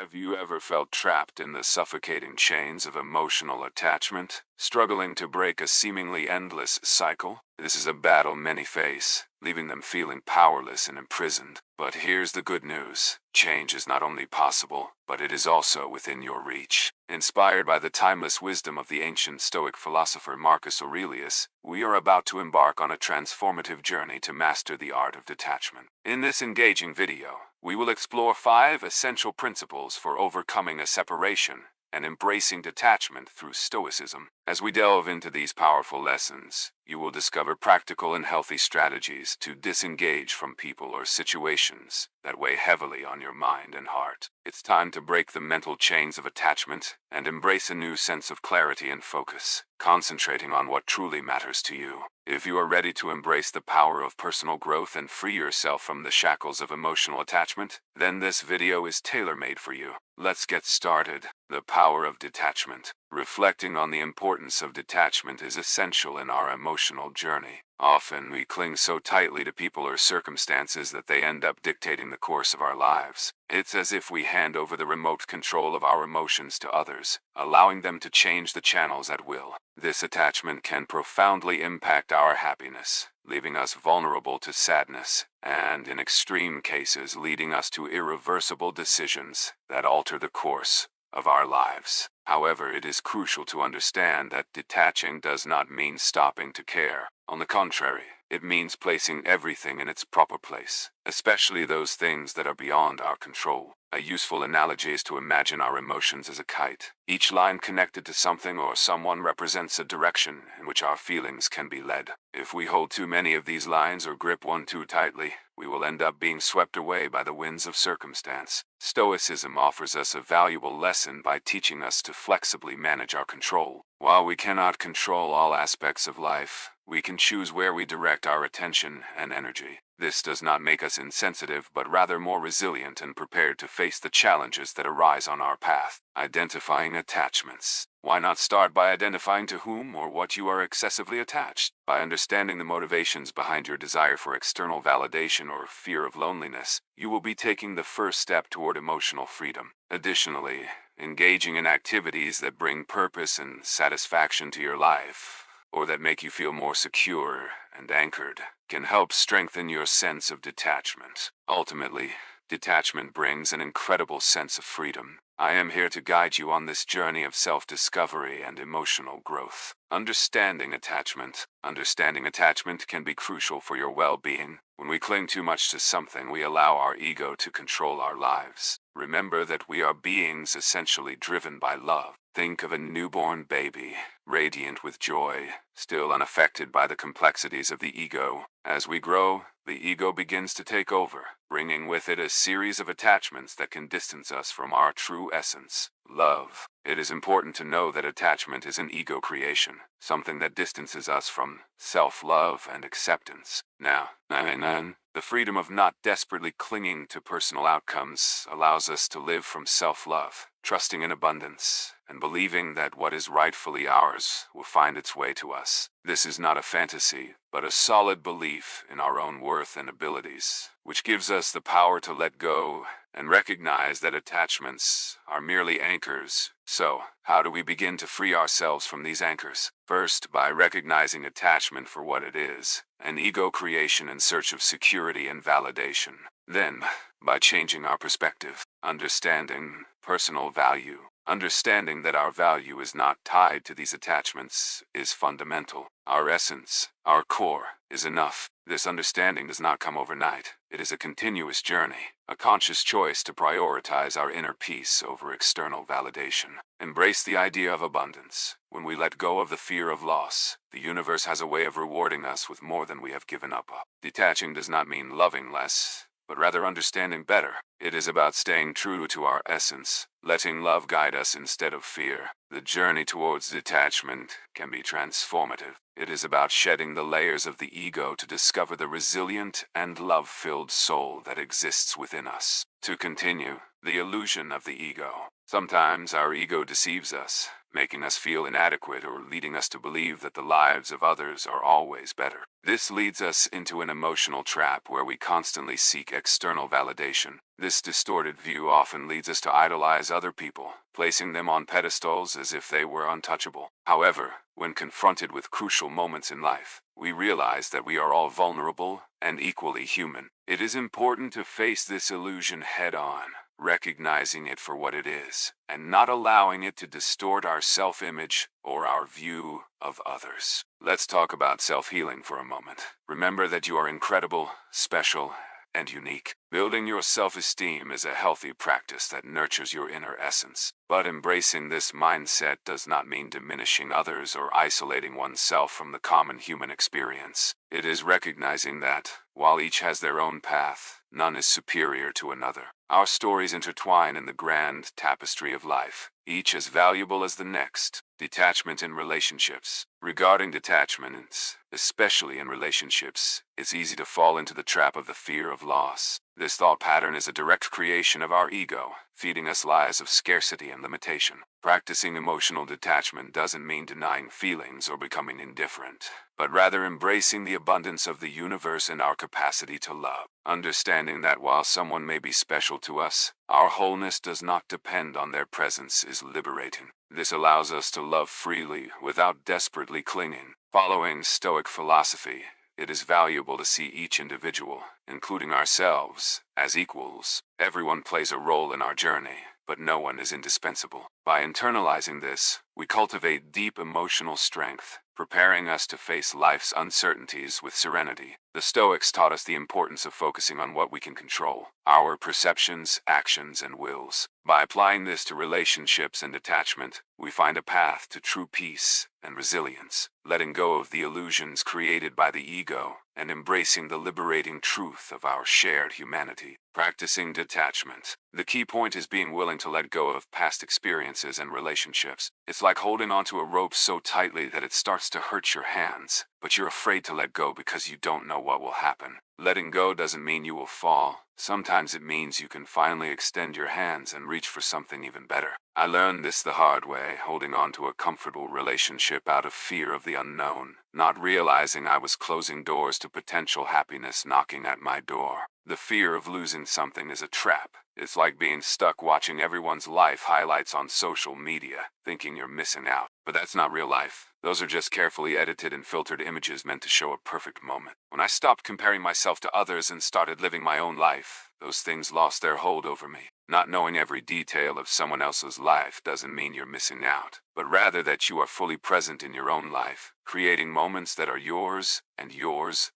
Have you ever felt trapped in the suffocating chains of emotional attachment, struggling to break a seemingly endless cycle? This is a battle many face, leaving them feeling powerless and imprisoned. But here's the good news. Change is not only possible, but it is also within your reach. Inspired by the timeless wisdom of the ancient Stoic philosopher Marcus Aurelius, we are about to embark on a transformative journey to master the art of detachment. In this engaging video, we will explore 5 essential principles for overcoming a separation and embracing detachment through Stoicism. As we delve into these powerful lessons, you will discover practical and healthy strategies to disengage from people or situations that weigh heavily on your mind and heart. It's time to break the mental chains of attachment and embrace a new sense of clarity and focus, concentrating on what truly matters to you. If you are ready to embrace the power of personal growth and free yourself from the shackles of emotional attachment, then this video is tailor-made for you. Let's get started. The power of detachment. Reflecting on the importance of detachment is essential in our emotional journey. Often we cling so tightly to people or circumstances that they end up dictating the course of our lives. It's as if we hand over the remote control of our emotions to others, allowing them to change the channels at will. This attachment can profoundly impact our happiness, leaving us vulnerable to sadness, and in extreme cases leading us to irreversible decisions that alter the course of our lives. However, it is crucial to understand that detaching does not mean stopping to care. On the contrary, it means placing everything in its proper place, especially those things that are beyond our control. A useful analogy is to imagine our emotions as a kite. Each line connected to something or someone represents a direction in which our feelings can be led. If we hold too many of these lines or grip one too tightly, we will end up being swept away by the winds of circumstance. Stoicism offers us a valuable lesson by teaching us to flexibly manage our control. While we cannot control all aspects of life, we can choose where we direct our attention and energy. This does not make us insensitive, but rather more resilient and prepared to face the challenges that arise on our path. Identifying attachments. Why not start by identifying to whom or what you are excessively attached? By understanding the motivations behind your desire for external validation or fear of loneliness, you will be taking the first step toward emotional freedom. Additionally, engaging in activities that bring purpose and satisfaction to your life, or that make you feel more secure and anchored, can help strengthen your sense of detachment. Ultimately, detachment brings an incredible sense of freedom. I am here to guide you on this journey of self-discovery and emotional growth. Understanding attachment. Understanding attachment can be crucial for your well-being. When we cling too much to something, we allow our ego to control our lives. Remember that we are beings essentially driven by love. Think of a newborn baby, radiant with joy, still unaffected by the complexities of the ego. As we grow, the ego begins to take over, bringing with it a series of attachments that can distance us from our true essence, love. It is important to know that attachment is an ego creation, something that distances us from self-love and acceptance. Now, the freedom of not desperately clinging to personal outcomes allows us to live from self-love, trusting in abundance, and believing that what is rightfully ours will find its way to us. This is not a fantasy, but a solid belief in our own worth and abilities, which gives us the power to let go and recognize that attachments are merely anchors. So, how do we begin to free ourselves from these anchors? First, by recognizing attachment for what it is, an ego creation in search of security and validation. Then, by changing our perspective, understanding personal value. Understanding that our value is not tied to these attachments is fundamental. Our essence, our core, is enough. This understanding does not come overnight. It is a continuous journey, a conscious choice to prioritize our inner peace over external validation. Embrace the idea of abundance. When we let go of the fear of loss, the universe has a way of rewarding us with more than we have given up. Detaching does not mean loving less, but rather understanding better. It is about staying true to our essence, letting love guide us instead of fear. The journey towards detachment can be transformative. It is about shedding the layers of the ego to discover the resilient and love-filled soul that exists within us. To continue, the illusion of the ego. Sometimes our ego deceives us, making us feel inadequate or leading us to believe that the lives of others are always better. This leads us into an emotional trap where we constantly seek external validation. This distorted view often leads us to idolize other people, placing them on pedestals as if they were untouchable. However, when confronted with crucial moments in life, we realize that we are all vulnerable and equally human. It is important to face this illusion head-on, recognizing it for what it is, and not allowing it to distort our self-image or our view of others. Let's talk about self-healing for a moment. Remember that you are incredible, special, and unique. Building your self-esteem is a healthy practice that nurtures your inner essence. But embracing this mindset does not mean diminishing others or isolating oneself from the common human experience. It is recognizing that, while each has their own path, none is superior to another. Our stories intertwine in the grand tapestry of life, each as valuable as the next. Detachment in relationships. Regarding detachment, especially in relationships, it's easy to fall into the trap of the fear of loss. This thought pattern is a direct creation of our ego, feeding us lies of scarcity and limitation. Practicing emotional detachment doesn't mean denying feelings or becoming indifferent, but rather embracing the abundance of the universe and our capacity to love. Understanding that while someone may be special to us, our wholeness does not depend on their presence is liberating. This allows us to love freely without desperately clinging. Following Stoic philosophy, it is valuable to see each individual, including ourselves, as equals. Everyone plays a role in our journey, but no one is indispensable. By internalizing this, we cultivate deep emotional strength, preparing us to face life's uncertainties with serenity. The Stoics taught us the importance of focusing on what we can control, our perceptions, actions, and wills. By applying this to relationships and detachment, we find a path to true peace and resilience, letting go of the illusions created by the ego and embracing the liberating truth of our shared humanity. Practicing detachment. The key point is being willing to let go of past experiences and relationships. It's like holding onto a rope so tightly that it starts to hurt your hands, but you're afraid to let go because you don't know what will happen. Letting go doesn't mean you will fall. Sometimes it means you can finally extend your hands and reach for something even better. I learned this the hard way, holding on to a comfortable relationship out of fear of the unknown, not realizing I was closing doors to potential happiness knocking at my door. The fear of losing something is a trap. It's like being stuck watching everyone's life highlights on social media, thinking you're missing out. But that's not real life. Those are just carefully edited and filtered images meant to show a perfect moment. When I stopped comparing myself to others and started living my own life, those things lost their hold over me. Not knowing every detail of someone else's life doesn't mean you're missing out, but rather that you are fully present in your own life, creating moments that are yours and yours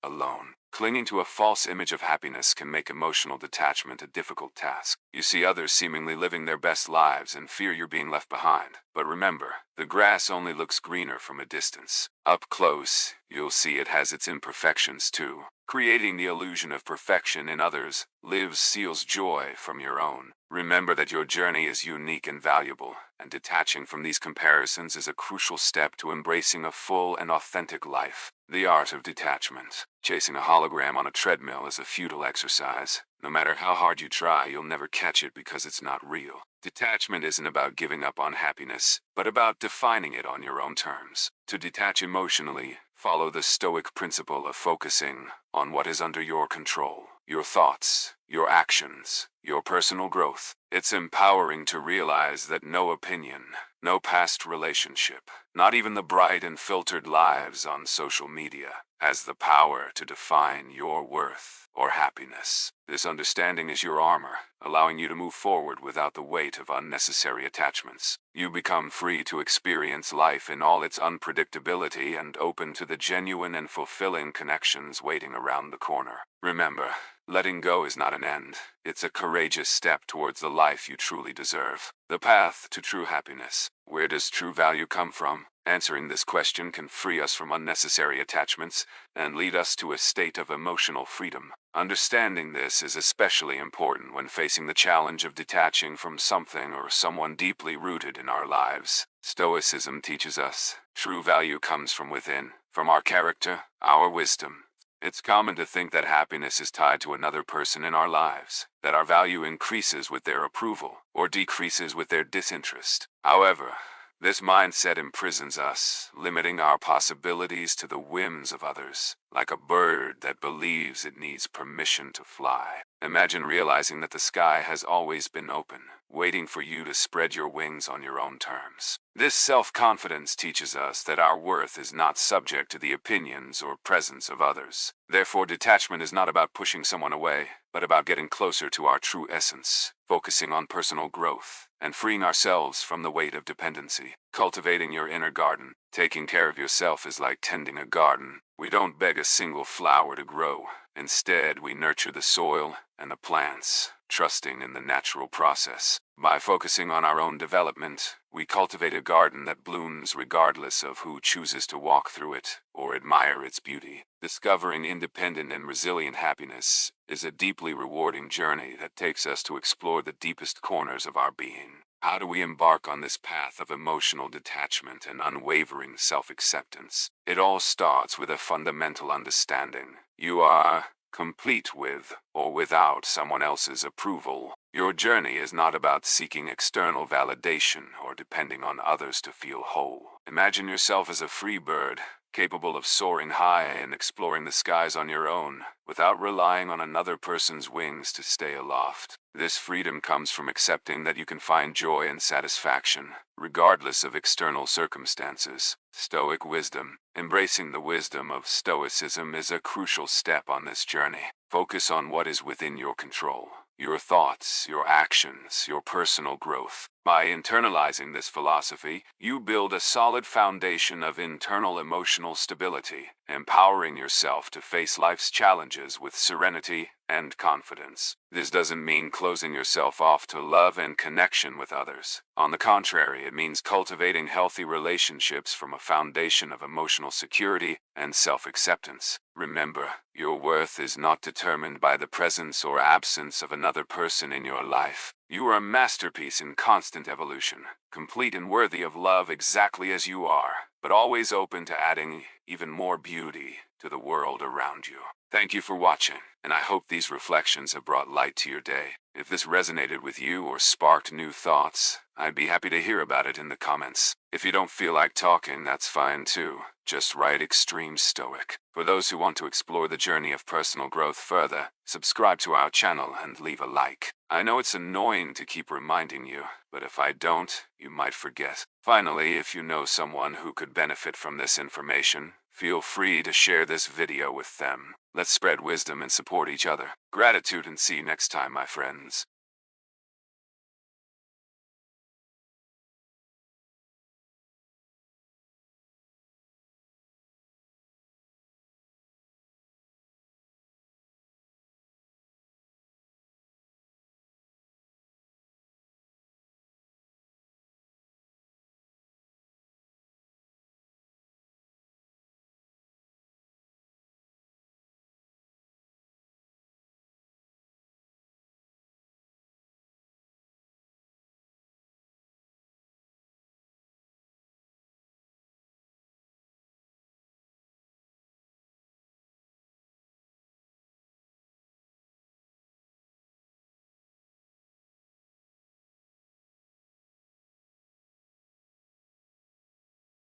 alone. Clinging to a false image of happiness can make emotional detachment a difficult task. You see others seemingly living their best lives and fear you're being left behind. But remember, the grass only looks greener from a distance. Up close, you'll see it has its imperfections too. Creating the illusion of perfection in others steals joy from your own. Remember that your journey is unique and valuable, and detaching from these comparisons is a crucial step to embracing a full and authentic life. The art of detachment. Chasing a hologram on a treadmill is a futile exercise. No matter how hard you try, you'll never catch it because it's not real. Detachment isn't about giving up on happiness, but about defining it on your own terms. To detach emotionally, follow the Stoic principle of focusing on what is under your control. Your thoughts, your actions, your personal growth. It's empowering to realize that no opinion, no past relationship, not even the bright and filtered lives on social media, has the power to define your worth or happiness. This understanding is your armor, allowing you to move forward without the weight of unnecessary attachments. You become free to experience life in all its unpredictability and open to the genuine and fulfilling connections waiting around the corner. Remember, letting go is not an end. It's a courageous step towards the life you truly deserve. The path to true happiness. Where does true value come from? Answering this question can free us from unnecessary attachments and lead us to a state of emotional freedom. Understanding this is especially important when facing the challenge of detaching from something or someone deeply rooted in our lives. Stoicism teaches us true value comes from within, from our character, our wisdom, It's common to think that happiness is tied to another person in our lives, that our value increases with their approval or decreases with their disinterest. However, this mindset imprisons us, limiting our possibilities to the whims of others, like a bird that believes it needs permission to fly. Imagine realizing that the sky has always been open, waiting for you to spread your wings on your own terms. This self-confidence teaches us that our worth is not subject to the opinions or presence of others. Therefore, detachment is not about pushing someone away, but about getting closer to our true essence, focusing on personal growth, and freeing ourselves from the weight of dependency. Cultivating your inner garden. Taking care of yourself is like tending a garden. We don't beg a single flower to grow. Instead, we nurture the soil and the plants, trusting in the natural process. By focusing on our own development, we cultivate a garden that blooms regardless of who chooses to walk through it or admire its beauty. Discovering independent and resilient happiness is a deeply rewarding journey that takes us to explore the deepest corners of our being. How do we embark on this path of emotional detachment and unwavering self-acceptance? It all starts with a fundamental understanding. You are complete with or without someone else's approval. Your journey is not about seeking external validation or depending on others to feel whole. Imagine yourself as a free bird, capable of soaring high and exploring the skies on your own, without relying on another person's wings to stay aloft. This freedom comes from accepting that you can find joy and satisfaction, regardless of external circumstances. Stoic wisdom. Embracing the wisdom of Stoicism is a crucial step on this journey. Focus on what is within your control. Your thoughts, your actions, your personal growth. By internalizing this philosophy, you build a solid foundation of internal emotional stability, empowering yourself to face life's challenges with serenity and confidence. This doesn't mean closing yourself off to love and connection with others. On the contrary, it means cultivating healthy relationships from a foundation of emotional security and self-acceptance. Remember, your worth is not determined by the presence or absence of another person in your life. You are a masterpiece in constant evolution, complete and worthy of love exactly as you are, but always open to adding even more beauty to the world around you. Thank you for watching, and I hope these reflections have brought light to your day. If this resonated with you or sparked new thoughts, I'd be happy to hear about it in the comments. If you don't feel like talking, that's fine too. Just write Extreme Stoic. For those who want to explore the journey of personal growth further, subscribe to our channel and leave a like. I know it's annoying to keep reminding you, but if I don't, you might forget. Finally, if you know someone who could benefit from this information, feel free to share this video with them. Let's spread wisdom and support each other. Gratitude, and see you next time, my friends.